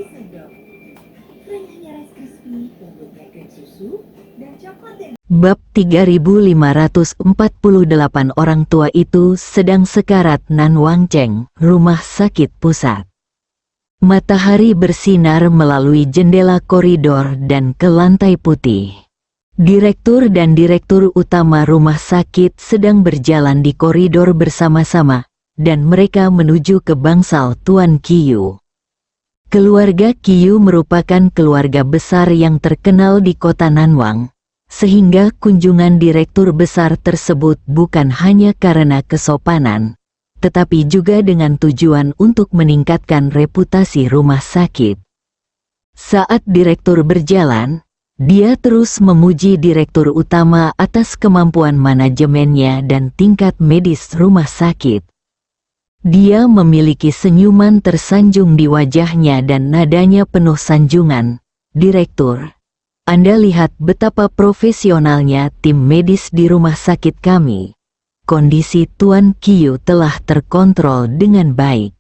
Bisa dong. Renyahnya Rice Krispie, lembutnya krim susu, dan coklat yang... Bab 3548. Orang tua itu sedang sekarat. Nan Wangcheng, rumah sakit pusat. Matahari bersinar melalui jendela koridor dan ke lantai putih. Direktur dan direktur utama rumah sakit sedang berjalan di koridor bersama-sama, dan mereka menuju ke bangsal Tuan Qiu. Keluarga Qiu merupakan keluarga besar yang terkenal di kota Nanwang, sehingga kunjungan direktur besar tersebut bukan hanya karena kesopanan, tetapi juga dengan tujuan untuk meningkatkan reputasi rumah sakit. Saat direktur berjalan, dia terus memuji direktur utama atas kemampuan manajemennya dan tingkat medis rumah sakit. Dia memiliki senyuman tersanjung di wajahnya dan nadanya penuh sanjungan. Direktur, Anda lihat betapa profesionalnya tim medis di rumah sakit kami. Kondisi Tuan Qiu telah terkontrol dengan baik.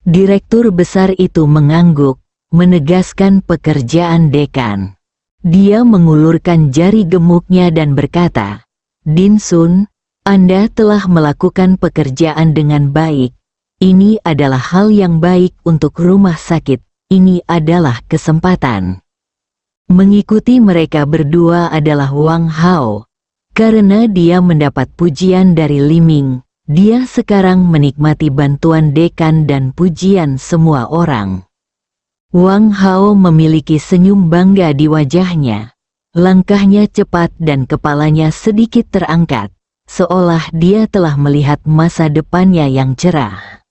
Direktur besar itu mengangguk, menegaskan pekerjaan dekan. Dia mengulurkan jari gemuknya dan berkata, Din Sun, Anda telah melakukan pekerjaan dengan baik. Ini adalah hal yang baik untuk rumah sakit. Ini adalah kesempatan. Mengikuti mereka berdua adalah Wang Hao. Karena dia mendapat pujian dari Li Ming, dia sekarang menikmati bantuan dekan dan pujian semua orang. Wang Hao memiliki senyum bangga di wajahnya. Langkahnya cepat dan kepalanya sedikit terangkat, seolah dia telah melihat masa depannya yang cerah.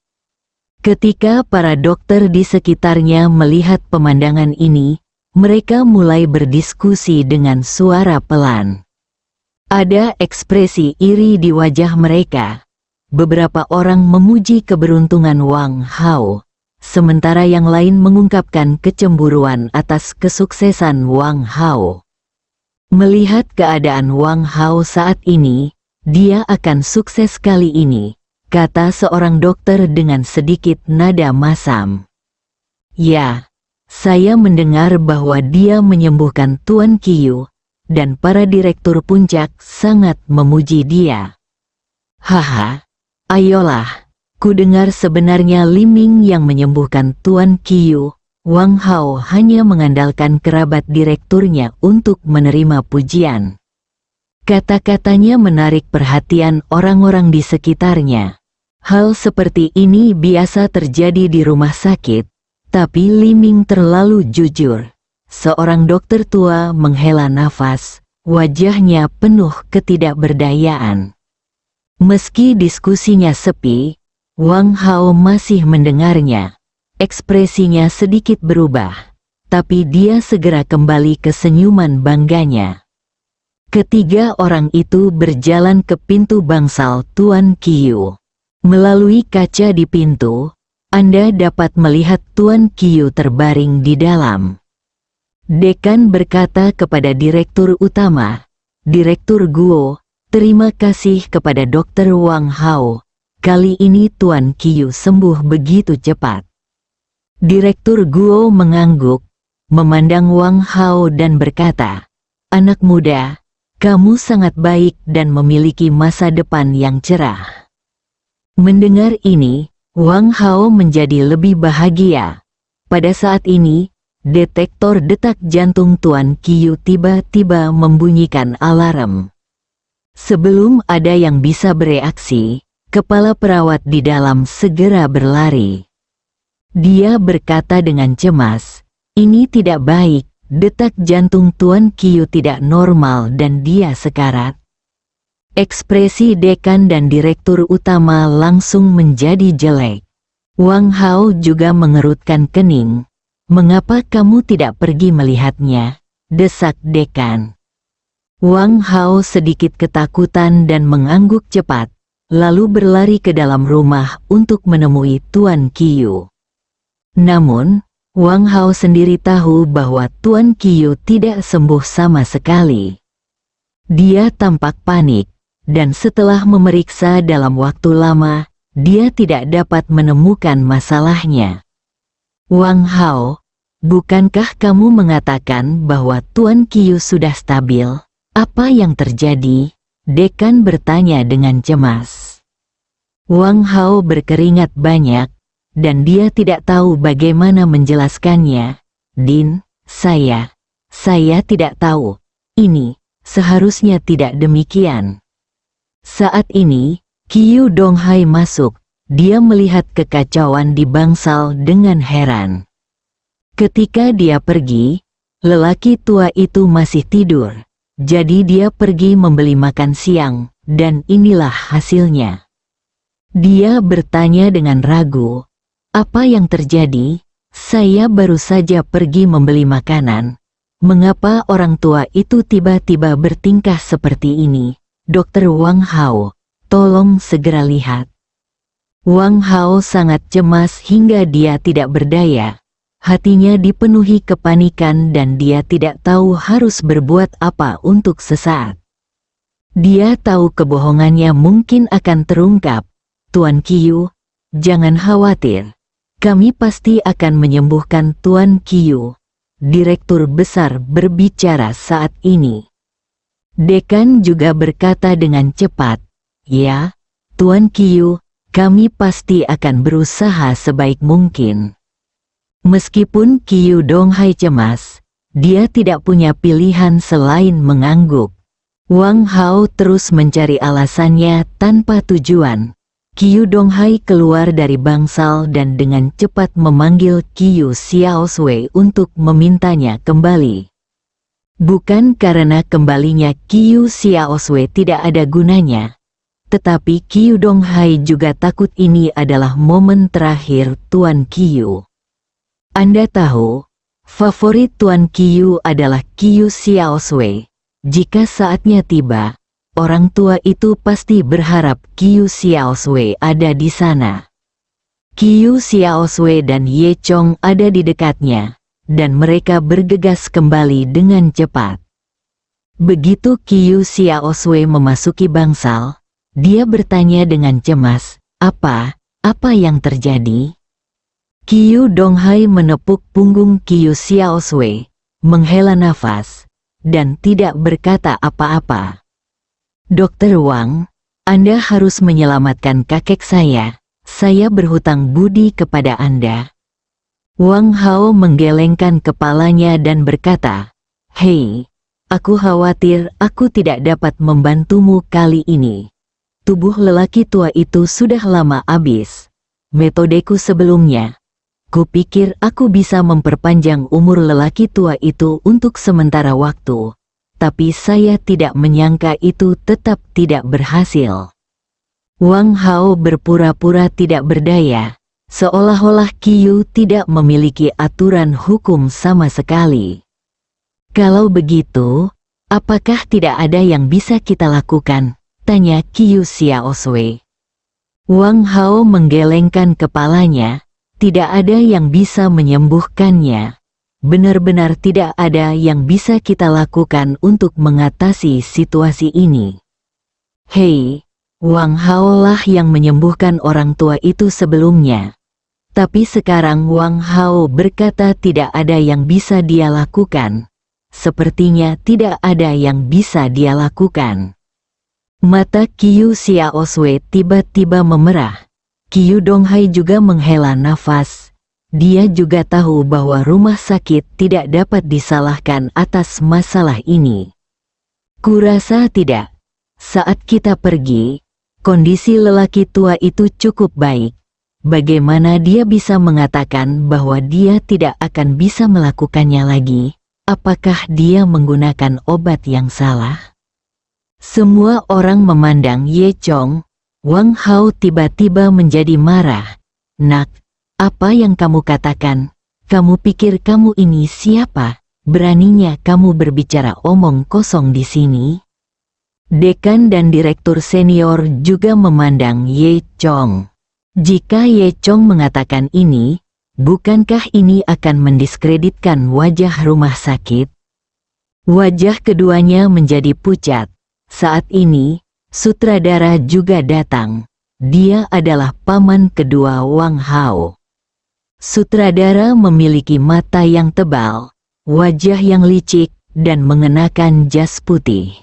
Ketika para dokter di sekitarnya melihat pemandangan ini, mereka mulai berdiskusi dengan suara pelan. Ada ekspresi iri di wajah mereka. Beberapa orang memuji keberuntungan Wang Hao, sementara yang lain mengungkapkan kecemburuan atas kesuksesan Wang Hao. Melihat keadaan Wang Hao saat ini, dia akan sukses kali ini, kata seorang dokter dengan sedikit nada masam. Ya, saya mendengar bahwa dia menyembuhkan Tuan Qiu, dan para direktur puncak sangat memuji dia. Haha, ayolah. Ku dengar sebenarnya Li Ming yang menyembuhkan Tuan Qiu. Wang Hao hanya mengandalkan kerabat direkturnya untuk menerima pujian. Kata-katanya menarik perhatian orang-orang di sekitarnya. Hal seperti ini biasa terjadi di rumah sakit, tapi Li Ming terlalu jujur. Seorang dokter tua menghela nafas, wajahnya penuh ketidakberdayaan. Meski diskusinya sepi, Wang Hao masih mendengarnya. Ekspresinya sedikit berubah, tapi dia segera kembali ke senyuman bangganya. Ketiga orang itu berjalan ke pintu bangsal Tuan Qiu. Melalui kaca di pintu, Anda dapat melihat Tuan Qiu terbaring di dalam. Dekan berkata kepada direktur utama, Direktur Guo, terima kasih kepada Dr. Wang Hao. Kali ini Tuan Qiu sembuh begitu cepat. Direktur Guo mengangguk, memandang Wang Hao dan berkata, Anak muda, kamu sangat baik dan memiliki masa depan yang cerah. Mendengar ini, Wang Hao menjadi lebih bahagia. Pada saat ini, detektor detak jantung Tuan Qiu tiba-tiba membunyikan alarm. Sebelum ada yang bisa bereaksi, kepala perawat di dalam segera berlari. Dia berkata dengan cemas, ini tidak baik, detak jantung Tuan Qiu tidak normal dan dia sekarat. Ekspresi dekan dan direktur utama langsung menjadi jelek. Wang Hao juga mengerutkan kening. Mengapa kamu tidak pergi melihatnya? Desak dekan. Wang Hao sedikit ketakutan dan mengangguk cepat, lalu berlari ke dalam rumah untuk menemui Tuan Qiu. Namun, Wang Hao sendiri tahu bahwa Tuan Qiu tidak sembuh sama sekali. Dia tampak panik, dan setelah memeriksa dalam waktu lama, dia tidak dapat menemukan masalahnya. Wang Hao, bukankah kamu mengatakan bahwa Tuan Qiu sudah stabil? Apa yang terjadi? Dekan bertanya dengan cemas. Wang Hao berkeringat banyak, dan dia tidak tahu bagaimana menjelaskannya. Din, saya tidak tahu. Ini seharusnya tidak demikian. Saat ini, Qiu Donghai masuk. Dia melihat kekacauan di bangsal dengan heran. Ketika dia pergi, lelaki tua itu masih tidur. Jadi dia pergi membeli makan siang, dan inilah hasilnya. Dia bertanya dengan ragu, "Apa yang terjadi? Saya baru saja pergi membeli makanan. Mengapa orang tua itu tiba-tiba bertingkah seperti ini? Dokter Wang Hao, tolong segera lihat." Wang Hao sangat cemas hingga dia tidak berdaya. Hatinya dipenuhi kepanikan dan dia tidak tahu harus berbuat apa untuk sesaat. Dia tahu kebohongannya mungkin akan terungkap. "Tuan Qiu, jangan khawatir. Kami pasti akan menyembuhkan Tuan Qiu." Direktur besar berbicara saat ini. Dekan juga berkata dengan cepat, "Ya, Tuan Qiu, kami pasti akan berusaha sebaik mungkin." Meskipun Qiu Donghai cemas, dia tidak punya pilihan selain mengangguk. Wang Hao terus mencari alasannya tanpa tujuan. Qiu Donghai keluar dari bangsal dan dengan cepat memanggil Qiu Xiaoswei untuk memintanya kembali. Bukan karena kembalinya Qiu Xiaoswei tidak ada gunanya, tetapi Qiu Donghai juga takut ini adalah momen terakhir Tuan Qiu. Anda tahu, favorit Tuan Qiu adalah Qiu Xiaoswei. Jika saatnya tiba, orang tua itu pasti berharap Qiu Xiaoswei ada di sana. Qiu Xiaoswei dan Ye Chong ada di dekatnya, dan mereka bergegas kembali dengan cepat. Begitu Qiu Xiaoswei memasuki bangsal, dia bertanya dengan cemas, Apa yang terjadi?" Qiu Donghai menepuk punggung Qiu Xiaoswei, menghela nafas, dan tidak berkata apa-apa. "Dokter Wang, Anda harus menyelamatkan kakek saya berhutang budi kepada Anda." Wang Hao menggelengkan kepalanya dan berkata, "Hei, aku khawatir aku tidak dapat membantumu kali ini. Tubuh lelaki tua itu sudah lama habis. Metodeku sebelumnya, kupikir aku bisa memperpanjang umur lelaki tua itu untuk sementara waktu, tapi saya tidak menyangka itu tetap tidak berhasil." Wang Hao berpura-pura tidak berdaya, seolah-olah Qiu tidak memiliki aturan hukum sama sekali. "Kalau begitu, apakah tidak ada yang bisa kita lakukan?" tanya Qiu Xiaoswei. Wang Hao menggelengkan kepalanya. Tidak ada yang bisa menyembuhkannya. Benar-benar tidak ada yang bisa kita lakukan untuk mengatasi situasi ini. "Hei, Wang Hao lah yang menyembuhkan orang tua itu sebelumnya. Tapi sekarang Wang Hao berkata tidak ada yang bisa dia lakukan. Sepertinya tidak ada yang bisa dia lakukan." Mata Qiu Xiaoswei tiba-tiba memerah. Qiu Donghai juga menghela nafas. Dia juga tahu bahwa rumah sakit tidak dapat disalahkan atas masalah ini. "Kurasa tidak. Saat kita pergi, kondisi lelaki tua itu cukup baik. Bagaimana dia bisa mengatakan bahwa dia tidak akan bisa melakukannya lagi? Apakah dia menggunakan obat yang salah?" Semua orang memandang Ye Chong. Wang Hao tiba-tiba menjadi marah. "Nak, apa yang kamu katakan? Kamu pikir kamu ini siapa? Beraninya kamu berbicara omong kosong di sini?" Dekan dan direktur senior juga memandang Ye Chong. Jika Ye Chong mengatakan ini, bukankah ini akan mendiskreditkan wajah rumah sakit? Wajah keduanya menjadi pucat. Saat ini, sutradara juga datang. Dia adalah paman kedua Wang Hao. Sutradara memiliki mata yang tebal, wajah yang licik, dan mengenakan jas putih.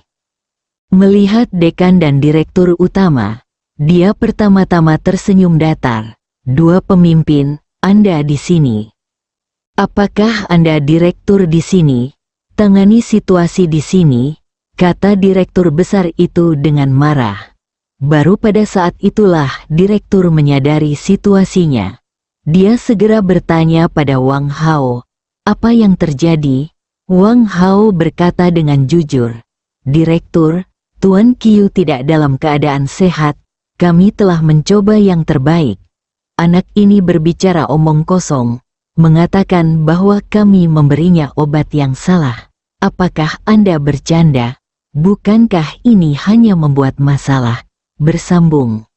Melihat dekan dan direktur utama, dia pertama-tama tersenyum datar. "Dua pemimpin, Anda di sini. Apakah Anda direktur di sini? Tangani situasi di sini," kata direktur besar itu dengan marah. Baru pada saat itulah direktur menyadari situasinya. Dia segera bertanya pada Wang Hao, "Apa yang terjadi?" Wang Hao berkata dengan jujur, "Direktur, Tuan Qiu tidak dalam keadaan sehat. Kami telah mencoba yang terbaik." Anak ini berbicara omong kosong, mengatakan bahwa kami memberinya obat yang salah. Apakah Anda bercanda? Bukankah ini hanya membuat masalah? Bersambung.